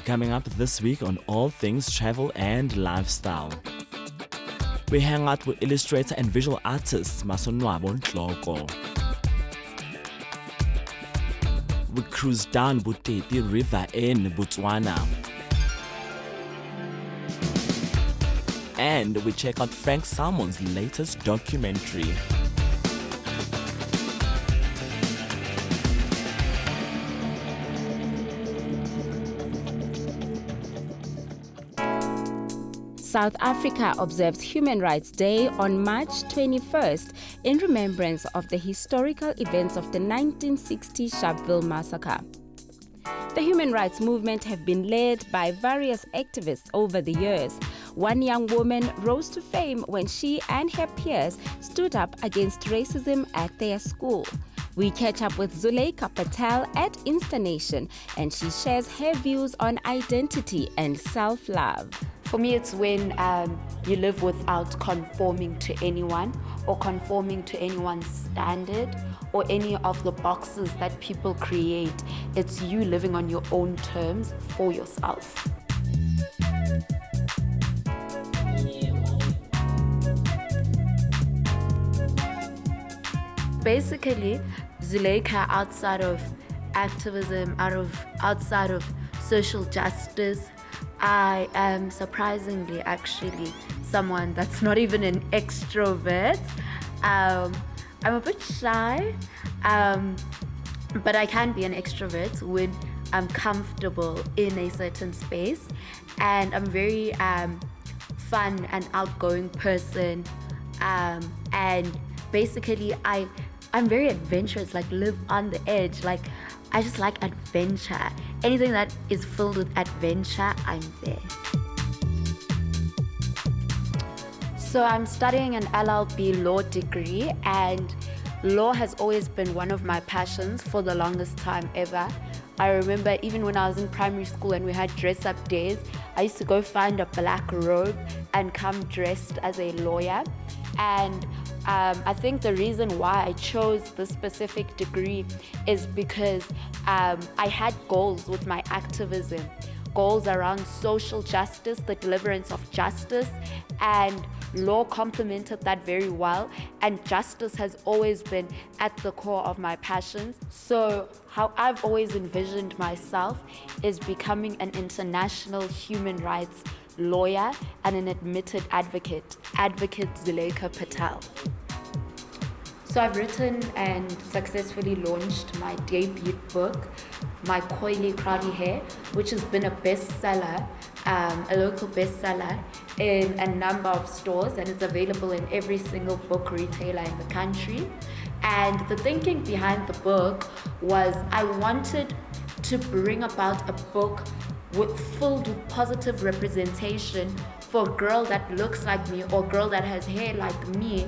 coming up this week on all things travel and lifestyle. We hang out with illustrator and visual artist Masonwabo Ntloko. We cruise down Buteti River in Botswana. And we check out Frank Salmon's latest documentary. South Africa observes Human Rights Day on March 21st in remembrance of the historical events of the 1960 Sharpeville massacre. The human rights movement have been led by various activists over the years. One young woman rose to fame when she and her peers stood up against racism at their school. We catch up with Zuleika Patel at Instanation, and she shares her views on identity and self-love. For me, it's when you live without conforming to anyone or conforming to anyone's standard or any of the boxes that people create. It's you living on your own terms for yourself. Basically, Zuleika, outside of activism, outside of social justice, I am surprisingly actually someone that's not even an extrovert. I'm a bit shy, but I can be an extrovert when I'm comfortable in a certain space, and I'm very fun and outgoing person, and basically I'm very adventurous, like live on the edge, like I just like adventure. Anything that is filled with adventure, I'm there. So I'm studying an LLB law degree, and law has always been one of my passions for the longest time ever. I remember even when I was in primary school and we had dress-up days, I used to go find a black robe and come dressed as a lawyer. And I think the reason why I chose this specific degree is because I had goals with my activism, goals around social justice, the deliverance of justice, and law complemented that very well, and justice has always been at the core of my passions. So how I've always envisioned myself is becoming an international human rights lawyer and an admitted advocate Zuleika Patel. So I've written and successfully launched my debut book, My Coily Crowdy Hair, which has been a bestseller, a local bestseller in a number of stores, and it's available in every single book retailer in the country. And the thinking behind the book was I wanted to bring about a book filled with positive representation for a girl that looks like me or a girl that has hair like me,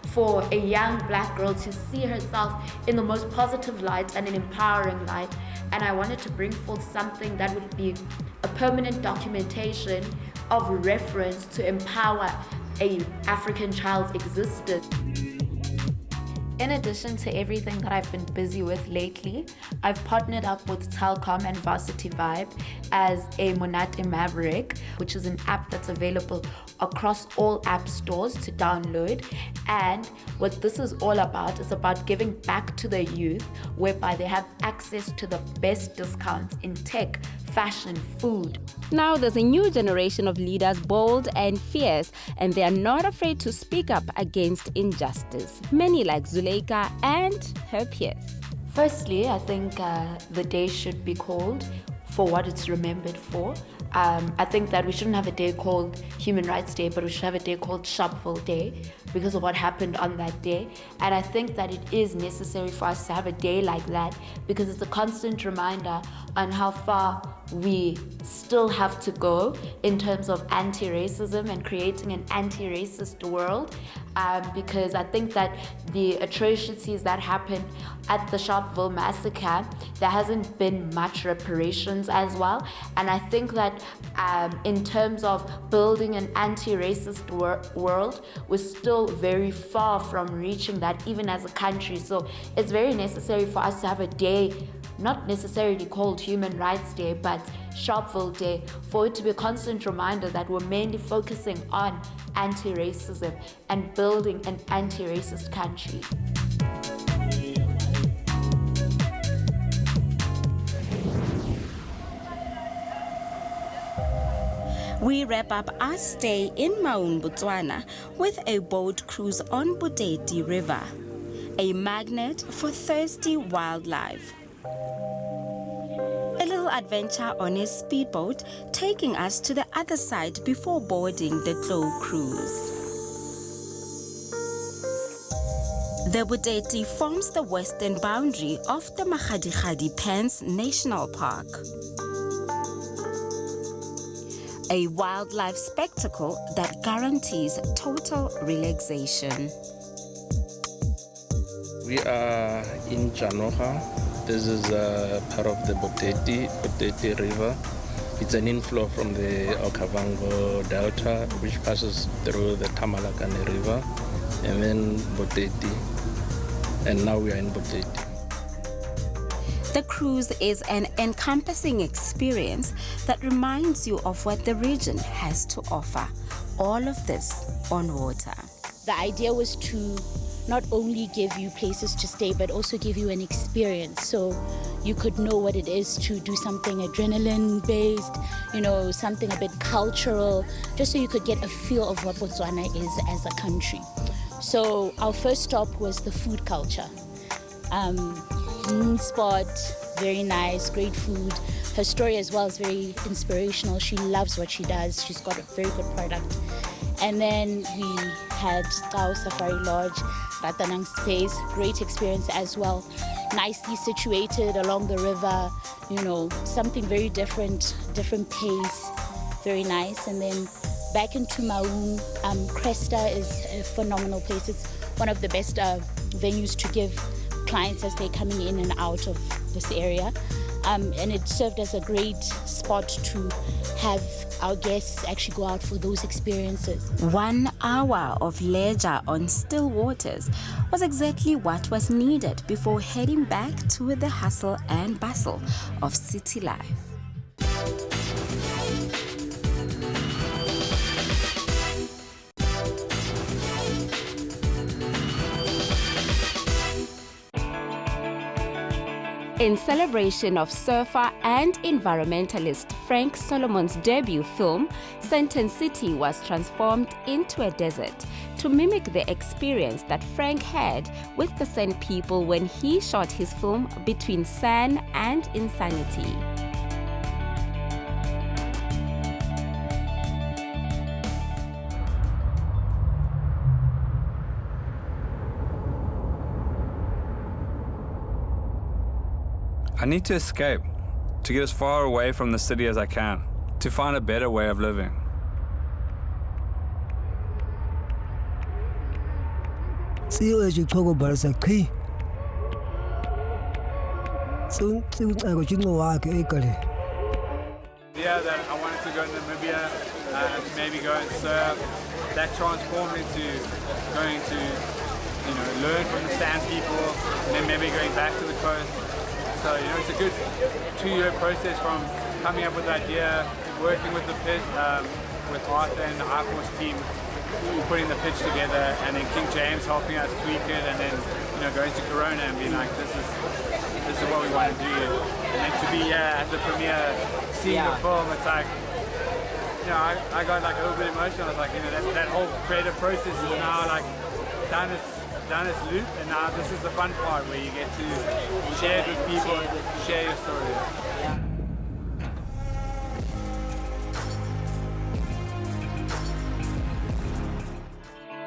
for a young black girl to see herself in the most positive light and an empowering light. And I wanted to bring forth something that would be a permanent documentation of reference to empower an African child's existence. In addition to everything that I've been busy with lately, I've partnered up with Telkom and Varsity Vibe as a Monate Maverick, which is an app that's available across all app stores to download. And what this is all about is about giving back to the youth, whereby they have access to the best discounts in tech, fashion, food. Now there's a new generation of leaders, bold and fierce, and they are not afraid to speak up against injustice. Many like Zuleika and her peers. Firstly, I think the day should be called for what it's remembered for. I think that we shouldn't have a day called Human Rights Day, but we should have a day called Sharpeville Day because of what happened on that day. And I think that it is necessary for us to have a day like that because it's a constant reminder on how far we still have to go in terms of anti-racism and creating an anti-racist world. Because I think that the atrocities that happened at the Sharpeville massacre, there hasn't been much reparations as well. And I think that in terms of building an anti-racist world, we're still very far from reaching that even as a country. So it's very necessary for us to have a day not necessarily called Human Rights Day, but Sharpeville Day, for it to be a constant reminder that we're mainly focusing on anti-racism and building an anti-racist country. We wrap up our stay in Maun, Botswana, with a boat cruise on Bodeti River, a magnet for thirsty wildlife. A little adventure on a speedboat, taking us to the other side before boarding the Glow cruise. The Bodeti forms the western boundary of the Makgadikgadi Pens National Park. A wildlife spectacle that guarantees total relaxation. We are in Janoga. This is part of the Bodeti River. It's an inflow from the Okavango Delta, which passes through the Tamalakane River, and then Bodeti. And now we are in Bodeti. The cruise is an encompassing experience that reminds you of what the region has to offer. All of this on water. The idea was to not only give you places to stay, but also give you an experience, so you could know what it is to do something adrenaline-based, something a bit cultural, just so you could get a feel of what Botswana is as a country. So our first stop was the food culture. Spot, very nice, great food. Her story as well is very inspirational. She loves what she does. She's got a very good product. And then we had Tao Safari Lodge, Ratanang Space, great experience as well. Nicely situated along the river, something very different pace, very nice. And then back into Maun, Cresta is a phenomenal place. It's one of the best venues to give clients as they're coming in and out of this area. And it served as a great spot to have our guests actually go out for those experiences. 1 hour of leisure on still waters was exactly what was needed before heading back to the hustle and bustle of city life. In celebration of surfer and environmentalist Frank Solomon's debut film, Sentence City was transformed into a desert to mimic the experience that Frank had with the San people when he shot his film Between San and Insanity. I need to escape, to get as far away from the city as I can, to find a better way of living. Yeah, that I wanted to go to Namibia, maybe go and surf. That transformed into going to, learn from the San people, and then maybe going back to the coast. So, it's a good 2-year process from coming up with the idea, working with the pitch, with Arthur and the iForce team, putting the pitch together, and then King James helping us tweak it, and then, going to Corona and being like, this is what we want to do. And then to be at the premiere, seeing the film, it's like, I got like a little bit emotional. It's like, that whole creative process is now like done its loop, and now this is the fun part where you get to share it with people, share your story.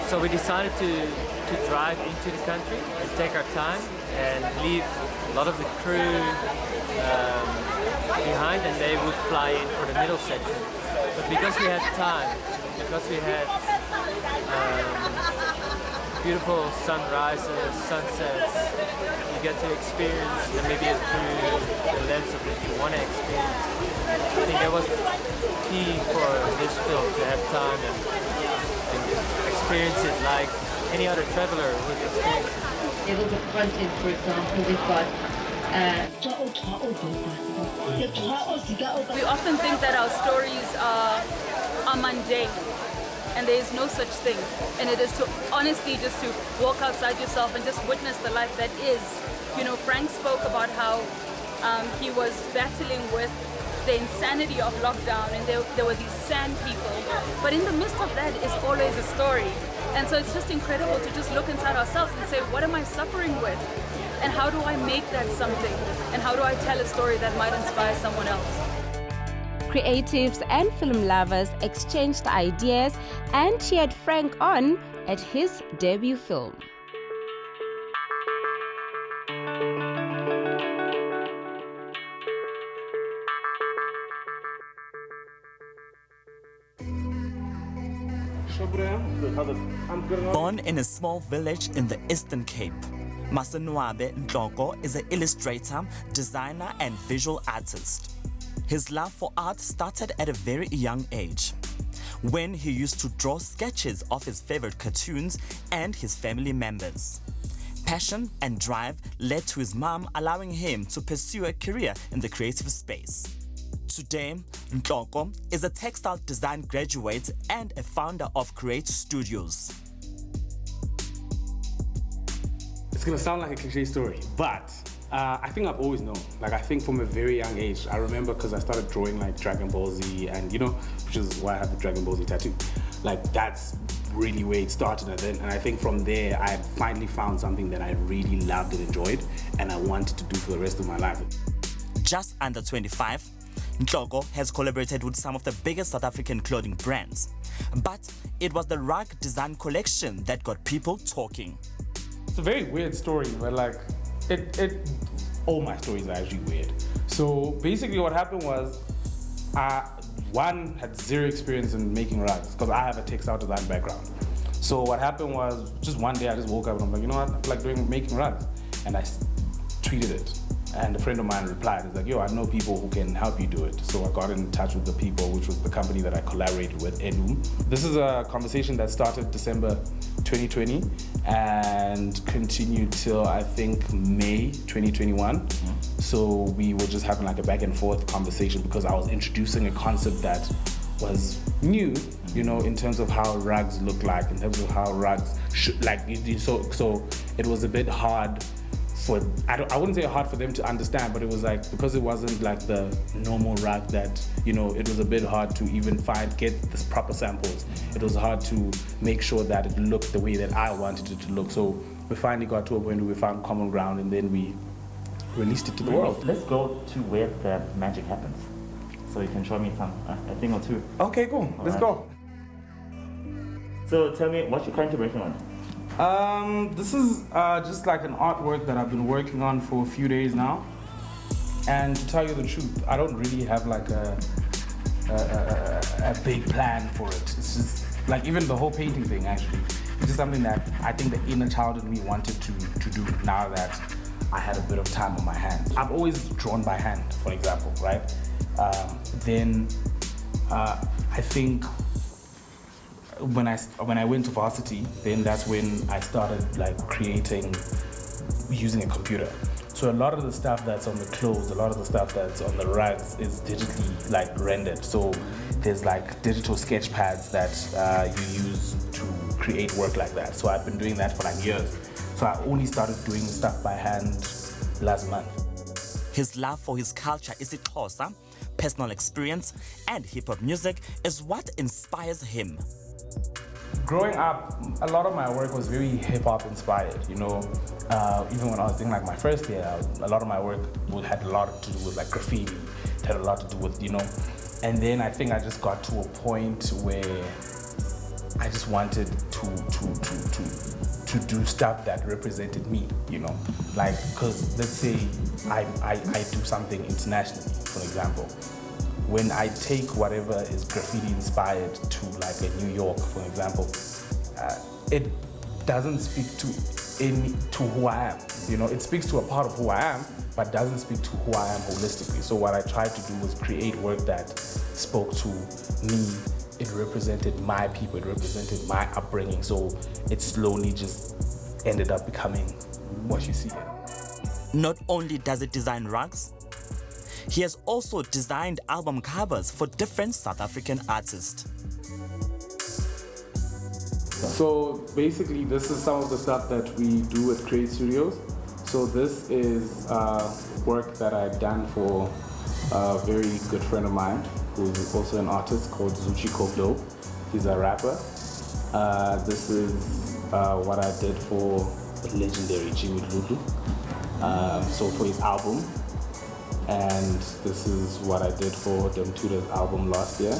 So we decided to drive into the country and take our time and leave a lot of the crew behind, and they would fly in for the middle section. But because we had time, because we had beautiful sunrises, sunsets, you get to experience Namibia through the lens of what you want to experience. I think that was key for this film, to have time and experience it like any other traveler would experience. Levels of content, for example, we've got We often think that our stories are mundane, and there is no such thing. And it is to honestly just to walk outside yourself and just witness the life that is. You know, Frank spoke about how he was battling with the insanity of lockdown, and there were these sand people. But in the midst of that is always a story. And so it's just incredible to just look inside ourselves and say, what am I suffering with? And how do I make that something? And how do I tell a story that might inspire someone else? Creatives and film lovers exchanged ideas and cheered Frank on at his debut film. Born in a small village in the Eastern Cape, Masonwabe Ntloko is an illustrator, designer, and visual artist. His love for art started at a very young age, when he used to draw sketches of his favorite cartoons and his family members. Passion and drive led to his mom allowing him to pursue a career in the creative space. Today, Ntloko is a textile design graduate and a founder of Create Studios. It's gonna sound like a cliche story, but I think I've always known. Like, I think from a very young age, I remember because I started drawing like Dragon Ball Z, and which is why I have the Dragon Ball Z tattoo. Like, that's really where it started. And I think from there, I finally found something that I really loved and enjoyed, and I wanted to do for the rest of my life. Just under 25, Ntloko has collaborated with some of the biggest South African clothing brands. But it was the rug design collection that got people talking. It's a very weird story, but like, all my stories are actually weird. So basically what happened was, one, had zero experience in making rugs, because I have a textile design background. So what happened was, just one day I just woke up and I'm like, you know what, I feel like making rugs. And I tweeted it. And a friend of mine replied, he's like, yo, I know people who can help you do it. So I got in touch with the people, which was the company that I collaborated with, Edum. This is a conversation that started December 2020 and continued till, I think, May 2021. So we were just having like a back and forth conversation because I was introducing a concept that was new, in terms of how rugs look like, in terms of how rugs should, so it was a bit hard I wouldn't say hard for them to understand, but it was like, because it wasn't like the normal rug that, it was a bit hard to even get the proper samples. It was hard to make sure that it looked the way that I wanted it to look. So we finally got to a point where we found common ground, and then we released it to the world. Let's go to where the magic happens. So you can show me a thing or two. Okay, cool. Let's go. So tell me, what you're currently working on? This is just like an artwork that I've been working on for a few days now. And to tell you the truth, I don't really have like a big plan for it. It's just like, even the whole painting thing, actually, it's just something that I think the inner child in me wanted to do now that I had a bit of time on my hands. I've always drawn by hand, for example, right? Then I think when I went to varsity, then that's when I started like creating using a computer. So a lot of the stuff that's on the clothes, a lot of the stuff that's on the rugs is digitally like rendered. So there's like digital sketch pads that you use to create work like that. So I've been doing that for like years. So I only started doing stuff by hand last month. His love for his culture is isiXhosa, personal experience, and hip-hop music is what inspires him. Growing up, a lot of my work was very hip-hop inspired, even when I was doing like my first year, a lot of my work had a lot to do with like graffiti, it had a lot to do with, and then I think I just got to a point where I just wanted to do stuff that represented me, like, because let's say I do something internationally, for example. When I take whatever is graffiti inspired to like a New York, for example, it doesn't speak to who I am. It speaks to a part of who I am, but doesn't speak to who I am holistically. So what I tried to do was create work that spoke to me. It represented my people, it represented my upbringing. So it slowly just ended up becoming what you see here. Not only does he design rugs, he has also designed album covers for different South African artists. So basically, this is some of the stuff that we do at Create Studios. So this is work that I've done for a very good friend of mine, who's also an artist called Zuchi Kogdo. He's a rapper. This is what I did for the legendary Jimmy Lulu. So for his album. And this is what I did for Dem Tuda's album last year.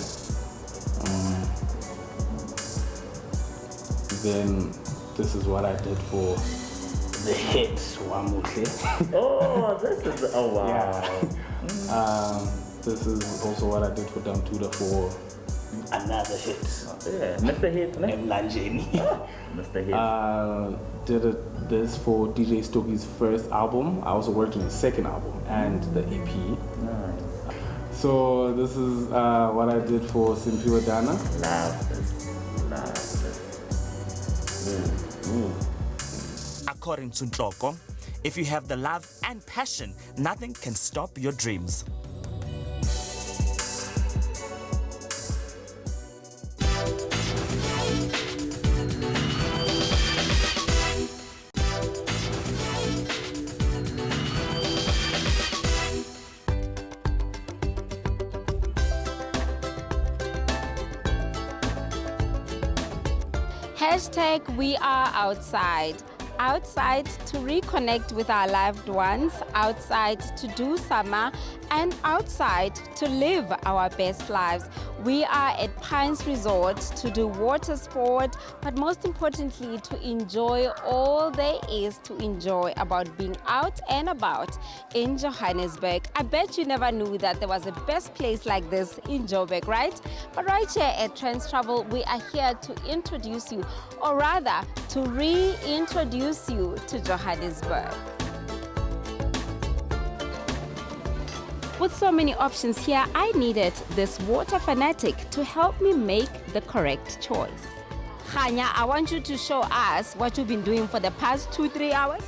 Then this is what I did for the hit Wamuhle. Oh, this is, oh wow. Yeah. This is also what I did for Dem Tuda for another hit. Yeah, Mr. Hit, ne? Mlanjeni. Mr. Hit. Did this for DJ Stoki's first album. I also worked on his second album and the EP. Nice. So this is what I did for Simpiwa Dana. Love this. Love this. According to Ntloko, if you have the love and passion, nothing can stop your dreams. Hashtag we are outside. Outside to reconnect with our loved ones, outside to do summer, and outside to live our best lives. We are at Pines Resort to do water sport, but most importantly to enjoy all there is to enjoy about being out and about in Johannesburg. I bet you never knew that there was a best place like this in Joburg, right? But right here at Trendz Travel, we are here to introduce you, or rather to reintroduce you to Johannesburg. With so many options here, I needed this water fanatic to help me make the correct choice. Khanya, I want you to show us what you've been doing for the past 2-3 hours.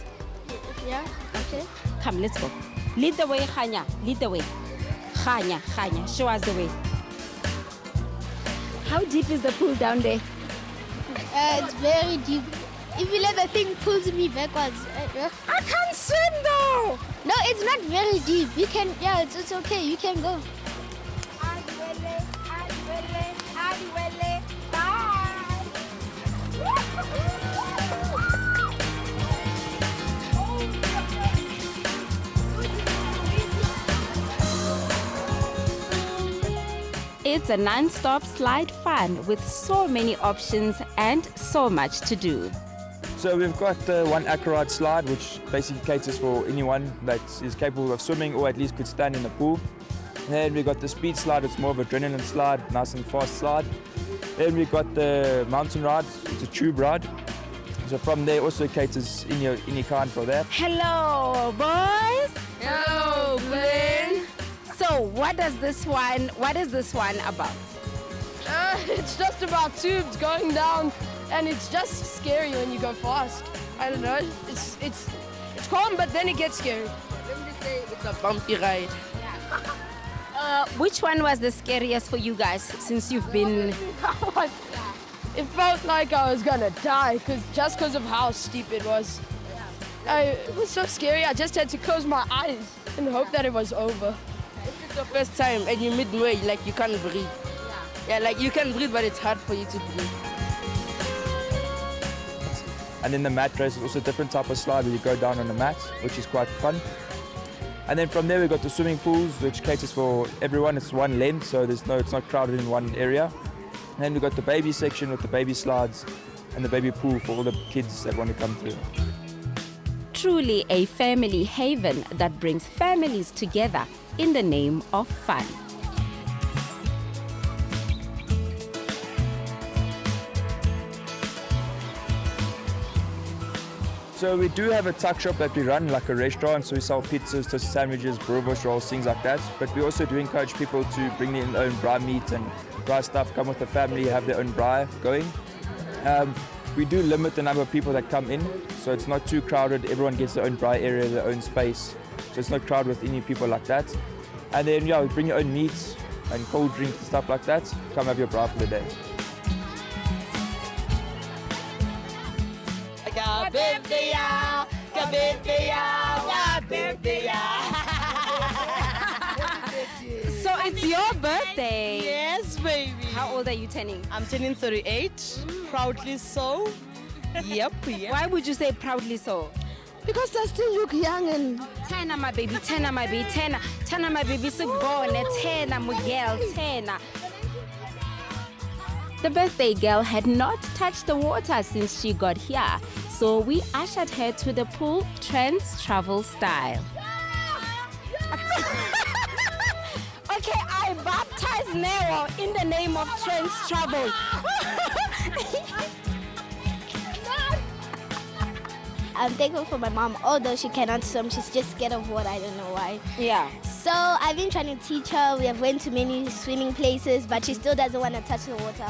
Yeah, okay. Come, let's go. Lead the way, Khanya. Lead the way. Khanya, show us the way. How deep is the pool down there? It's very deep. If you let the thing pulls me backwards. I can't swim though! No, it's not very deep. You can, yeah, it's okay. You can go. It's a non-stop slide fun with so many options and so much to do. So we've got one aquaride slide, which basically caters for anyone that is capable of swimming or at least could stand in the pool. Then we've got the speed slide, it's more of an adrenaline slide, nice and fast slide. Then we've got the mountain ride, it's a tube ride. So from there also caters any kind for that. Hello, boys. Hello, Glenn. So what is this one about? It's just about tubes going down, and it's just scary when you go fast. I don't know. It's calm, but then it gets scary. Let me just say it's a bumpy ride. Which one was the scariest for you guys since you've been? It felt like I was gonna die just because of how steep it was. It was so scary. I just had to close my eyes and hope that it was over. If it's your first time and you're midway, like you can't breathe. Yeah, like you can breathe, but it's hard for you to breathe. And then the mat race is also a different type of slide where you go down on the mat, which is quite fun. And then from there we've got the swimming pools, which caters for everyone. It's one length, so it's not crowded in one area. And then we've got the baby section with the baby slides and the baby pool for all the kids that want to come through. Truly a family haven that brings families together in the name of fun. So we do have a tuck shop that we run like a restaurant, so we sell pizzas, toasted sandwiches, boerewors rolls, things like that. But we also do encourage people to bring their own braai meat and braai stuff, come with the family, have their own braai going. We do limit the number of people that come in, so it's not too crowded. Everyone gets their own dry area, their own space, so it's not crowded with any people like that. And then, yeah, we bring your own meats and cold drinks and stuff like that. Come have your bra for the day. So it's your birthday. Yes, baby. How old are you turning? I'm turning 38, proudly so. Yep. Why would you say proudly so? Because I still look young and... Tena, my baby, Tena, my baby, Tena. Tena, my baby, Sibone, Tena, Miguel, Tena. The birthday girl had not touched the water since she got here, so we ushered her to the pool Trendz travel style. Okay, I baptize Nero in the name of Trendz Travel. I'm thankful for my mom, although she cannot swim, she's just scared of water, I don't know why. Yeah. So I've been trying to teach her. We have went to many swimming places, but she still doesn't want to touch the water.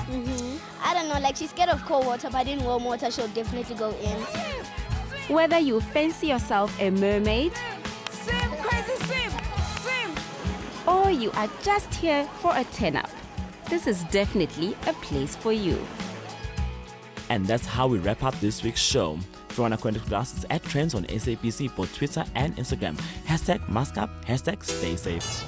I don't know, like she's scared of cold water, but in warm water she'll definitely go in. Whether you fancy yourself a mermaid, Swim, crazy, swim, swim. or you are just here for a turn-up, this is definitely a place for you. And that's how we wrap up this week's show. If you want to contact us, it's @Trendz on SABC for Twitter and Instagram. #MaskUp, #StaySafe.